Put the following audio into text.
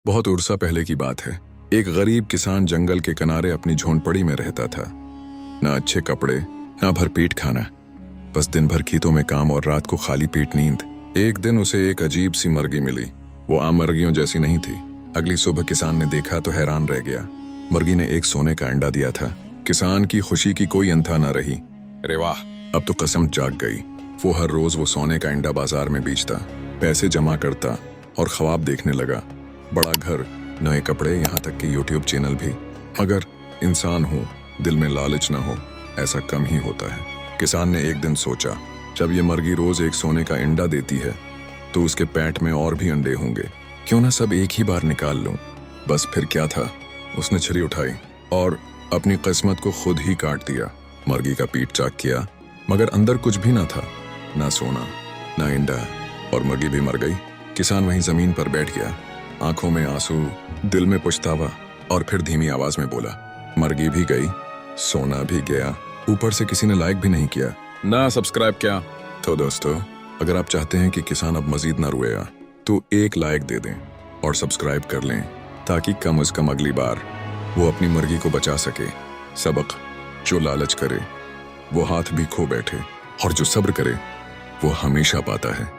बहुत उरसा पहले की बात है। एक गरीब किसान जंगल के किनारे अपनी झोंपड़ी में रहता था। ना अच्छे कपड़े, ना भरपेट खाना, बस दिन भर खेतों में काम और रात को खाली पेट नींद। एक दिन उसे एक अजीब सी मुर्गी मिली। वो आम मुर्गियों जैसी नहीं थी। अगली सुबह किसान ने देखा तो हैरान रह गया। मुर्गी ने एक सोने का अंडा दिया था। किसान की खुशी की कोई अंता न रही। अरे वाह, अब तो कसम जाग गई। वो हर रोज वो सोने का अंडा बाजार में बेचता, पैसे जमा करता और ख्वाब देखने लगा। बड़ा घर, नए कपड़े, यहाँ तक कि यूट्यूब चैनल भी। मगर इंसान हो, दिल में लालच ना हो, ऐसा कम ही होता है। किसान ने एक दिन सोचा, जब ये मुर्गी रोज एक सोने का अंडा देती है तो उसके पेट में और भी अंडे होंगे। क्यों ना सब एक ही बार निकाल लूं। बस फिर क्या था, उसने छुरी उठाई और अपनी किस्मत को खुद ही काट दिया। मुर्गी का पीठ चाक किया, मगर अंदर कुछ भी ना था, ना सोना, ना अंडा, और मुर्गी भी मर गई। किसान वहीं जमीन पर बैठ गया, आंखों में आंसू, दिल में पछतावा, और फिर धीमी आवाज में बोला, मुर्गी भी गई, सोना भी गया, ऊपर से किसी ने लाइक भी नहीं किया, ना सब्सक्राइब किया। तो दोस्तों, अगर आप चाहते हैं कि किसान अब मजीद ना रोएगा तो एक लाइक दे दें और सब्सक्राइब कर लें, ताकि कम से कम अगली बार वो अपनी मुर्गी को बचा सके। सबक, जो लालच करे वो हाथ भी खो बैठे, और जो सब्र करे वो हमेशा पाता है।